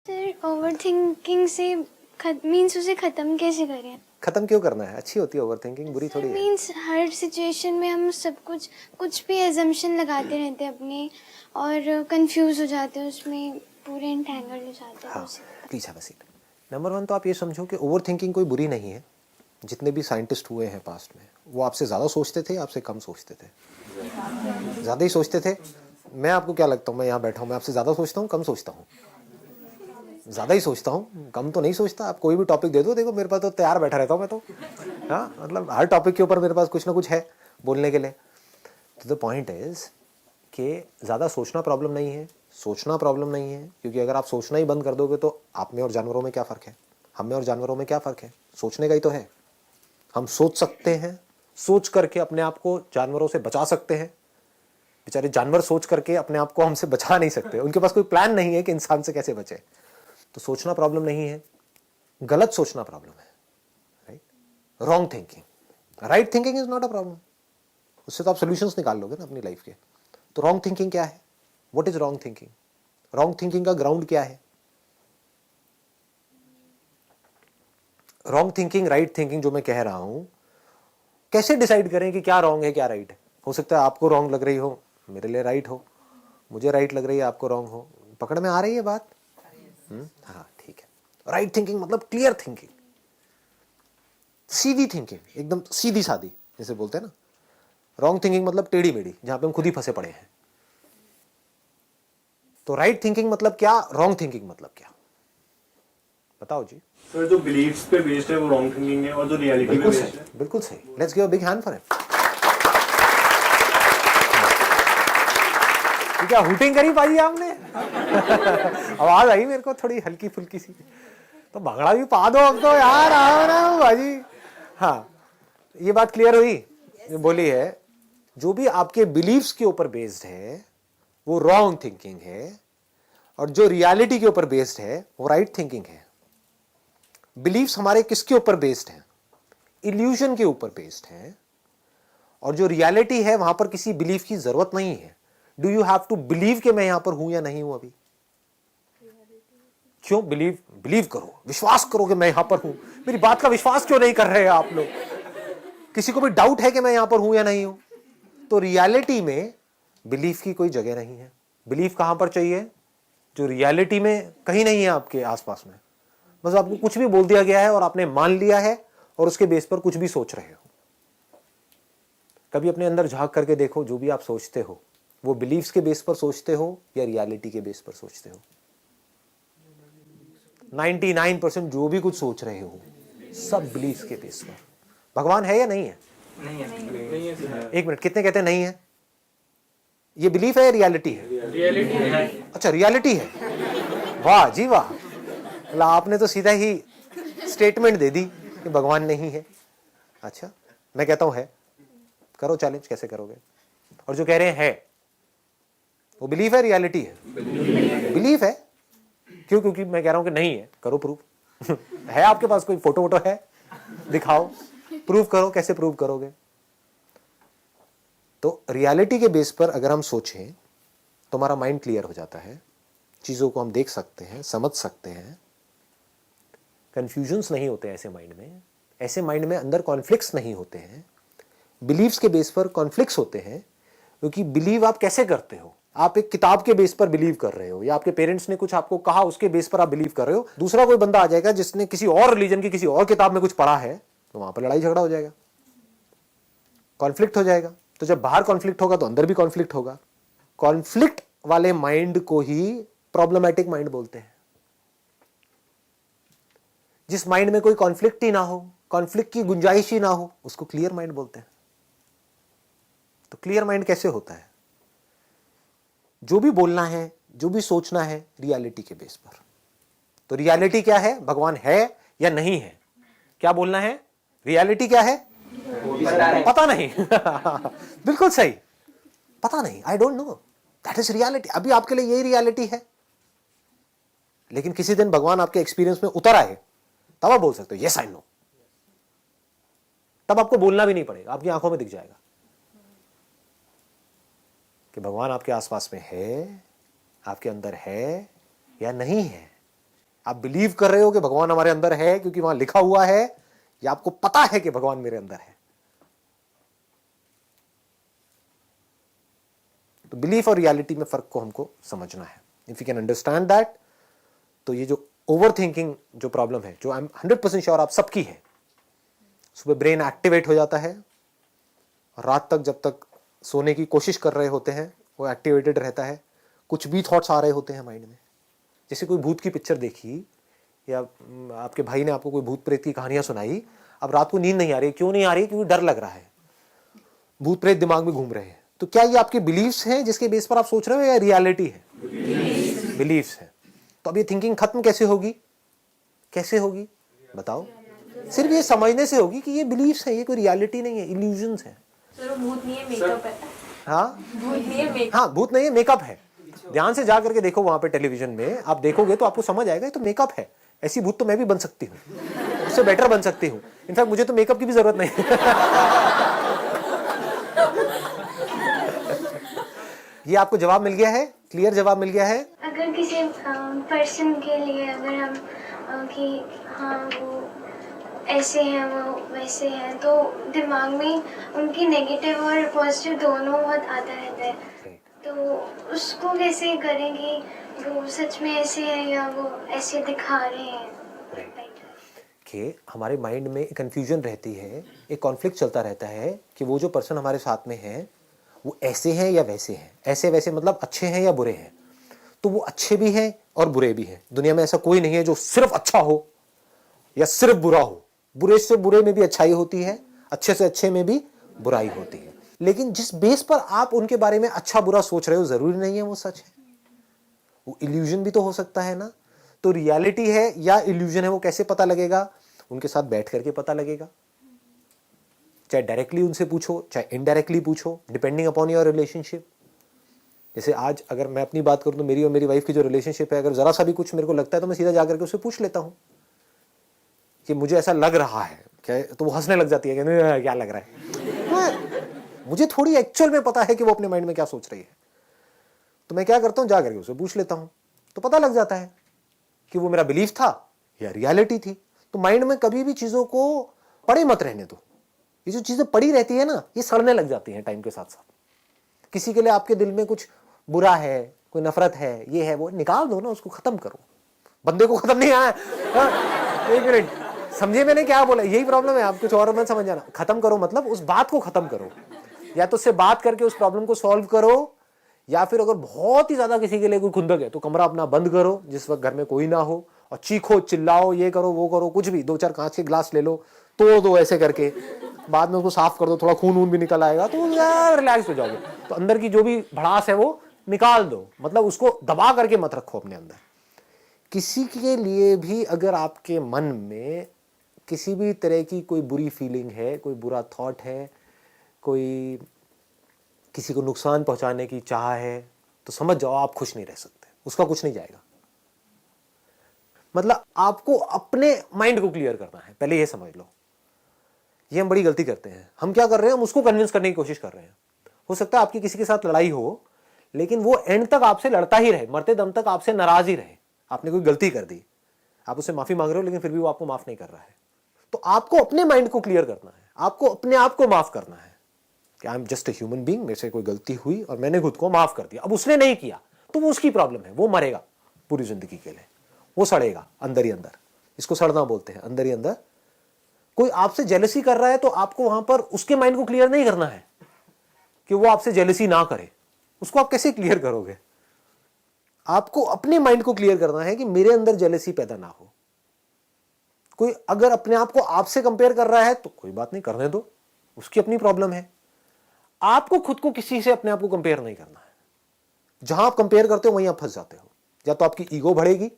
Sir over thinking से means उसे ख़त्म कैसे करें? खत्म क्यों करना है? अच्छी होती है ओवर थिंकिंग, बुरी थोड़ी है। मीन्स हर सिचुएशन में हम सब कुछ भी एजम्पशन लगाते रहते हैं अपने और कंफ्यूज हो जाते हैं, उसमें पूरे इंटैंगल हो जाते हैं। हाँ, please have a seat. Number one तो आप ये समझो कि ओवर थिंकिंग कोई बुरी नहीं है। जितने भी साइंटिस्ट हुए हैं पास्ट में, वो आपसे ज़्यादा सोचते थे, आपसे कम सोचते थे? ज़्यादा ही सोचते थे। मैं आपको क्या लगता हूँ, मैं यहाँ बैठा हूँ, मैं आपसे ज़्यादा सोचता हूँ, कम सोचता हूँ? ज़्यादा ही सोचता हूँ, कम तो नहीं सोचता। आप कोई भी टॉपिक दे दो, देखो मेरे पास तो तैयार बैठा रहता हूँ मैं तो। हाँ, मतलब हर टॉपिक के ऊपर मेरे पास कुछ ना कुछ है बोलने के लिए। तो द पॉइंट इज़ कि ज़्यादा सोचना प्रॉब्लम नहीं है, सोचना प्रॉब्लम नहीं है, क्योंकि अगर आप सोचना ही बंद कर दोगे तो आप में और जानवरों में क्या फ़र्क है? हम में और जानवरों में क्या फ़र्क है? सोचने का ही तो है। हम सोच सकते हैं, सोच करके अपने आप को जानवरों से बचा सकते हैं। बेचारे जानवर सोच करके अपने आप को हमसे बचा नहीं सकते, उनके पास कोई प्लान नहीं है कि इंसान से कैसे बचे। तो सोचना प्रॉब्लम नहीं है, गलत सोचना प्रॉब्लम है, right? Wrong thinking. Right thinking is not a problem, उससे तो आप सोल्यूशंस निकाल लोगे ना अपनी लाइफ के। तो रॉन्ग थिंकिंग क्या है? What is wrong thinking? Wrong thinking का ग्राउंड क्या है? रॉन्ग थिंकिंग, राइट थिंकिंग जो मैं कह रहा हूं, कैसे डिसाइड करें कि क्या रॉन्ग है क्या राइट है? हो सकता है आपको रॉन्ग लग रही हो, मेरे लिए राइट हो, मुझे राइट लग रही है, आपको रॉन्ग हो। पकड़ में आ रही है बात? हाँ, ठीक है। राइट थिंकिंग मतलब क्लियर थिंकिंग, सीधी थिंकिंग, एकदम सीधी सादी जैसे बोलते हैं ना। रॉन्ग थिंकिंग मतलब टेढ़ी मेढ़ी, जहां पे हम खुद ही फंसे पड़े हैं। तो राइट थिंकिंग मतलब क्या, रॉन्ग थिंकिंग मतलब क्या? बताओ जी। सर जो बिलीफ्स पे बेस्ड है वो रॉन्ग थिंकिंग है, और जो रियलिटी पे बिल्कुल बेस्ड सही, है। बिल्कुल सही। Let's give a big hand for him. क्या हुटिंग करी पाई आपने? आवाज आई मेरे को थोड़ी हल्की फुल्की सी। तो भंगड़ा भी पा दो अब तो यार, आओ ना भाजी। हाँ, ये बात क्लियर हुई। ये बोली है, जो भी आपके बिलीव्स के ऊपर बेस्ड है वो रॉन्ग थिंकिंग है, और जो रियलिटी के ऊपर बेस्ड है वो राइट थिंकिंग है। बिलीव्स हमारे किसके ऊपर बेस्ड है? इल्यूजन के ऊपर बेस्ड है। और जो रियलिटी है वहां पर किसी बिलीफ की जरूरत नहीं है। Do you have to believe कि मैं यहां पर हूं या नहीं हूं अभी? क्यों बिलीव? बिलीव करो, विश्वास करो कि मैं यहां पर हूं। मेरी बात का विश्वास क्यों नहीं कर रहे हैं आप लोग? किसी को भी डाउट है कि मैं यहां पर हूं या नहीं हूं? तो रियलिटी में बिलीफ की कोई जगह नहीं है। बिलीफ कहां पर चाहिए? जो रियलिटी में कहीं नहीं है आपके आसपास में। बस आपको कुछ भी बोल दिया गया है और आपने मान लिया है और उसके बेस पर कुछ भी सोच रहे हो। कभी अपने अंदर झांक करके देखो, जो भी आप सोचते हो वो बिलीफ्स के बेस पर सोचते हो या रियलिटी के बेस पर सोचते हो? 99% जो भी कुछ सोच रहे हो सब बिलीफ्स के बेस पर। भगवान है या नहीं है? नहीं है। एक मिनट, कितने कहते हैं नहीं है? ये बिलीफ है या रियलिटी है? रियलिटी है। अच्छा, रियलिटी है। वाह जी वाह, मतलब आपने तो सीधा ही स्टेटमेंट दे दी कि भगवान नहीं है। अच्छा, मैं कहता हूं है। करो चैलेंज, कैसे करोगे? और जो कह रहे हैं है, वो बिलीफ है रियलिटी है? बिलीफ है। क्यों? क्योंकि मैं कह रहा हूं कि नहीं है। करो प्रूफ। है आपके पास कोई फोटो वोटो है? दिखाओ, प्रूव करो। कैसे प्रूव करोगे? तो रियलिटी के बेस पर अगर हम सोचें तो हमारा माइंड क्लियर हो जाता है, चीजों को हम देख सकते हैं, समझ सकते हैं, कंफ्यूजन्स नहीं होते ऐसे माइंड में। ऐसे माइंड में अंदर कॉन्फ्लिक्ट्स नहीं होते हैं। बिलीव्स के बेस पर कॉन्फ्लिक्ट्स होते हैं, क्योंकि बिलीव आप कैसे करते हो? आप एक किताब के बेस पर बिलीव कर रहे हो, या आपके पेरेंट्स ने कुछ आपको कहा उसके बेस पर आप बिलीव कर रहे हो। दूसरा कोई बंदा आ जाएगा जिसने किसी और रिलीजन की किसी और किताब में कुछ पढ़ा है, तो वहां पर लड़ाई झगड़ा हो जाएगा, कॉन्फ्लिक्ट हो जाएगा। तो जब बाहर कॉन्फ्लिक्ट होगा तो अंदर भी कॉन्फ्लिक्ट होगा। कॉन्फ्लिक्ट वाले माइंड को ही प्रॉब्लमैटिक माइंड बोलते हैं। जिस माइंड में कोई कॉन्फ्लिक्ट ही ना हो, कॉन्फ्लिक्ट की गुंजाइश ही ना हो, उसको क्लियर माइंड बोलते हैं। तो क्लियर माइंड कैसे होता है? जो भी बोलना है, जो भी सोचना है, रियलिटी के बेस पर। तो रियलिटी क्या है? भगवान है या नहीं है? क्या बोलना है? रियलिटी क्या है? पता नहीं। बिल्कुल सही, पता नहीं, I don't know, that is reality. अभी आपके लिए यही रियलिटी है। लेकिन किसी दिन भगवान आपके एक्सपीरियंस में उतर आए, तब आप बोल सकते हो यस आई नो। तब आपको बोलना भी नहीं पड़ेगा, आपकी आंखों में दिख जाएगा कि भगवान आपके आसपास में है, आपके अंदर है या नहीं है। आप बिलीव कर रहे हो कि भगवान हमारे अंदर है क्योंकि वहां लिखा हुआ है, या आपको पता है कि भगवान मेरे अंदर है? तो बिलीफ और रियलिटी में फर्क को हमको समझना है। If you can understand that, तो ये जो ओवर थिंकिंग जो प्रॉब्लम है, जो आई एम 100% श्योर आप सबकी है, सुबह ब्रेन एक्टिवेट हो जाता है और रात तक जब तक सोने की कोशिश कर रहे होते हैं वो एक्टिवेटेड रहता है, कुछ भी थॉट्स आ रहे होते हैं माइंड में। जैसे कोई भूत की पिक्चर देखी या आपके भाई ने आपको कोई भूत प्रेत की कहानियां सुनाई, अब रात को नींद नहीं आ रही, क्यों नहीं आ रही? क्योंकि डर लग रहा है, भूत प्रेत दिमाग में घूम रहे हैं। तो क्या ये आपके बिलीफ्स हैं जिसके बेस पर आप सोच रहे हो, या रियलिटी है? बिलीफ्स है। तो अब ये थिंकिंग खत्म कैसे होगी? कैसे होगी बताओ? सिर्फ ये समझने से होगी कि ये बिलीफ्स है, ये कोई रियलिटी नहीं है, इल्यूजन्स है। सर, वो भूत नहीं है, मेकअप है। हाँ, भूत नहीं है, मेकअप। हाँ, भूत नहीं है, मेकअप है। ध्यान से जा करके देखो वहां पे टेलीविजन में, आप देखोगे तो आपको समझ आएगा ये तो मेकअप है। ऐसी भूत तो मैं भी बन सकती हूँ, उससे बेटर बन सकती हूँ। इनफैक्ट मुझे तो मेकअप की भी जरूरत नहीं ये आपको जवाब मिल गया है, क्लियर जवाब मिल गया है। अगर किसी पर्सन के लिए अगर हम कि हाँ वो ऐसे हैं वो वैसे हैं, तो दिमाग में उनकी नेगेटिव और पॉजिटिव दोनों बहुत आता रहता है। तो उसको कैसे करें कि वो सच में ऐसे हैं या वो ऐसे दिखा रहे हैं? कि हमारे माइंड में कंफ्यूजन रहती है, एक कॉन्फ्लिक्ट चलता रहता है कि वो जो पर्सन हमारे साथ में है वो ऐसे हैं या वैसे हैं। ऐसे वैसे मतलब अच्छे हैं या बुरे हैं। तो वो अच्छे भी हैं और बुरे भी हैं। दुनिया में ऐसा कोई नहीं है जो सिर्फ अच्छा हो या सिर्फ बुरा हो। बुरे से बुरे में भी अच्छाई होती है, अच्छे से अच्छे में भी बुराई होती है। लेकिन जिस बेस पर आप उनके बारे में अच्छा बुरा सोच रहे हो, जरूरी नहीं है वो सच है, वो इल्यूजन भी तो हो सकता है ना। तो रियलिटी है या इल्यूजन है वो कैसे पता लगेगा? उनके साथ बैठ करके पता लगेगा। चाहे डायरेक्टली उनसे पूछो, चाहे इनडायरेक्टली पूछो, डिपेंडिंग अपॉन योर रिलेशनशिप। जैसे आज अगर मैं अपनी बात करूं तो मेरी और मेरी वाइफ की जो रिलेशनशिप है, अगर जरा सा भी कुछ मेरे को लगता है तो मैं सीधा जाकर के उससे पूछ लेता हूं कि मुझे ऐसा लग रहा है क्या, तो वो हंसने लग जाती है कि क्या लग रहा है। मुझे थोड़ी एक्चुअल में पता है कि वो अपने माइंड में क्या सोच रही है, तो मैं क्या करता हूं, जा करके उससे पूछ लेता हूं, तो पता लग जाता है कि वो मेरा बिलीफ था या रियलिटी थी। तो माइंड में कभी भी चीजों को पड़े मत रहने दो। ये जो चीजें पड़ी रहती है ना, ये सड़ने लग जाती हैं टाइम के साथ साथ। किसी के लिए आपके दिल में कुछ बुरा है, कोई नफरत है, ये है वो, निकाल दो ना, उसको खत्म करो। बंदे को खत्म नहीं आया। एक मिनट, समझे मैंने क्या बोला? यही प्रॉब्लम है, आप कुछ और मत समझ जाना। खत्म करो मतलब उस बात को खत्म करो, या तो उससे बात करके उस प्रॉब्लम को सॉल्व करो, या फिर अगर बहुत ही ज्यादा किसी के लिए कोई खुंदक है तो कमरा अपना बंद करो जिस वक्त घर में कोई ना हो, और चीखो चिल्लाओ, ये करो वो करो, कुछ भी, 2-4 कांच के ग्लास ले लो, तोड़ दो ऐसे करके, बाद में उसको साफ कर दो, थोड़ा खून वून भी निकल आएगा तो रिलैक्स हो जाओगे। तो अंदर की जो भी भड़ास है वो निकाल दो, मतलब उसको दबा करके मत रखो अपने अंदर। किसी के लिए भी अगर आपके मन में किसी भी तरह की कोई बुरी फीलिंग है, कोई बुरा थॉट है, कोई किसी को नुकसान पहुंचाने की चाह है, तो समझ जाओ आप खुश नहीं रह सकते, उसका कुछ नहीं जाएगा। मतलब आपको अपने माइंड को क्लियर करना है, पहले ये समझ लो। ये हम बड़ी गलती करते हैं। हम क्या कर रहे हैं, हम उसको कन्विंस करने की कोशिश कर रहे हैं। हो सकता है आपकी किसी के साथ लड़ाई हो, लेकिन वो एंड तक आपसे लड़ता ही रहे, मरते दम तक आपसे नाराज ही रहे। आपने कोई गलती कर दी, आप उससे माफी मांग रहे हो, लेकिन फिर भी वो आपको माफ नहीं कर रहा है। तो आपको अपने माइंड को क्लियर करना है, आपको अपने आप को माफ करना है कि I am just a human being, मेरे से कोई गलती हुई और मैंने खुद को माफ कर दिया। अब उसने नहीं किया तो वो उसकी प्रॉब्लम है, वो मरेगा पूरी जिंदगी के लिए, वो सड़ेगा अंदर ही अंदर। इसको सड़ना बोलते हैं, अंदर ही अंदर। कोई आपसे जेलसी कर रहा है तो आपको वहां पर उसके माइंड को क्लियर नहीं करना है कि वो आपसे जेलसी ना करे। उसको आप कैसे क्लियर करोगे? आपको अपने माइंड को क्लियर करना है कि मेरे अंदर जेलसी पैदा ना हो। कोई अगर अपने आप को आपसे कंपेयर कर रहा है तो कोई बात नहीं, करने दो, उसकी अपनी प्रॉब्लम है। आपको खुद को किसी से अपने आप को कंपेयर नहीं करना है। जहां आप कंपेयर करते हो वहीं आप फंस जाते हो। या तो आपकी ईगो बढ़ेगी,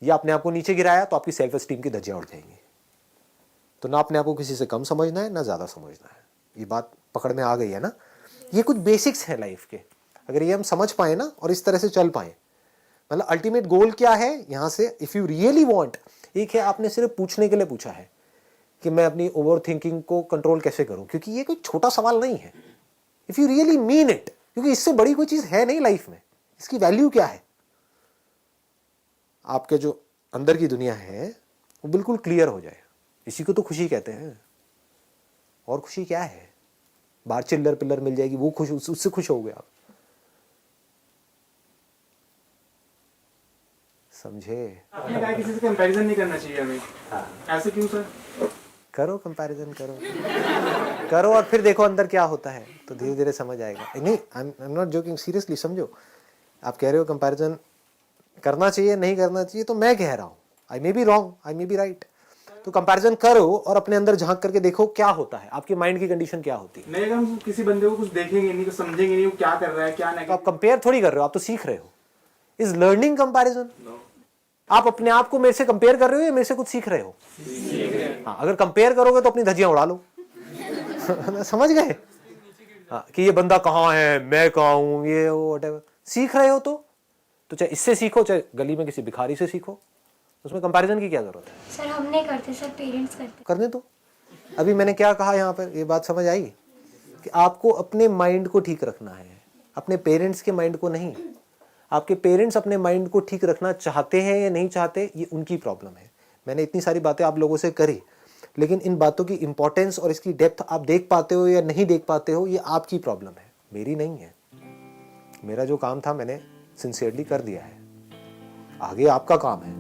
या अपने आप को नीचे गिराया तो आपकी सेल्फ एस्टीम की धज्जियां उड़ जाएंगी। तो ना अपने आप को किसी से कम समझना है, ना ज्यादा समझना है। ये बात पकड़ में आ गई है ना? ये कुछ बेसिक्स हैं लाइफ के। अगर ये हम समझ पाए ना और इस तरह से चल पाए, मतलब अल्टीमेट गोल क्या है यहां से, इफ यू रियली वांट, एक है आपने सिर्फ पूछने के लिए पूछा है कि मैं अपनी ओवर थिंकिंग को कंट्रोल कैसे करूं, क्योंकि ये कोई छोटा सवाल नहीं है। If you really mean it, क्योंकि इससे बड़ी कोई चीज है नहीं लाइफ में। इसकी वैल्यू क्या है? आपके जो अंदर की दुनिया है वो बिल्कुल क्लियर हो जाए। इसी को तो खुशी कहते हैं। और खुशी क्या है? बाहर चिल्लर पिल्लर मिल जाएगी वो खुश, उससे खुश हो गए आप। समझे? आपने कहा किसी से कंपैरिजन नहीं करना चाहिए हमें। ऐसे क्यों सर? करो कंपैरिजन करो और फिर देखो अंदर क्या होता है, तो धीरे धीरे समझ आएगा। नहीं, I am not joking, seriously समझो। आप कह रहे हो कंपैरिजन करना चाहिए नहीं करना चाहिए, तो मैं कह रहा हूँ I may be wrong, I may be right. तो कंपैरिजन करो और अपने अंदर झांक करके देखो क्या होता है, आपकी माइंड की कंडीशन क्या होती है। नहीं, अगर हम किसी बंदे को कुछ देखेंगे नहीं, कुछ समझेंगे नहीं वो क्या कर रहा है क्या नहीं। तो आप कंपेयर थोड़ी कर रहे हो, आप तो सीख रहे हो। Is learning comparison? आप अपने आप को मेरे से कंपेयर कर रहे हो या मेरे से कुछ सीख रहे हो? हाँ, अगर कंपेयर करोगे तो अपनी धज्जियां उड़ा लो। समझ गए? हाँ, कि ये बंदा कहाँ है, मैं कहाँ हूं, ये वो व्हाटएवर। सीख रहे हो तो चाहे इससे सीखो चाहे गली में किसी भिखारी से सीखो, उसमें कंपैरिजन की क्या जरूरत है? सर हम नहीं करते सर, पेरेंट्स करते। करने दो। अभी मैंने क्या कहा यहाँ पर, ये बात समझ आई कि आपको अपने माइंड को ठीक रखना है, अपने पेरेंट्स के माइंड को नहीं। आपके पेरेंट्स अपने माइंड को ठीक रखना चाहते हैं या नहीं चाहते, ये उनकी प्रॉब्लम है। मैंने इतनी सारी बातें आप लोगों से करी, लेकिन इन बातों की इंपॉर्टेंस और इसकी डेप्थ आप देख पाते हो या नहीं देख पाते हो, ये आपकी प्रॉब्लम है, मेरी नहीं है। मेरा जो काम था मैंने सिंसियरली कर दिया है, आगे आपका काम है।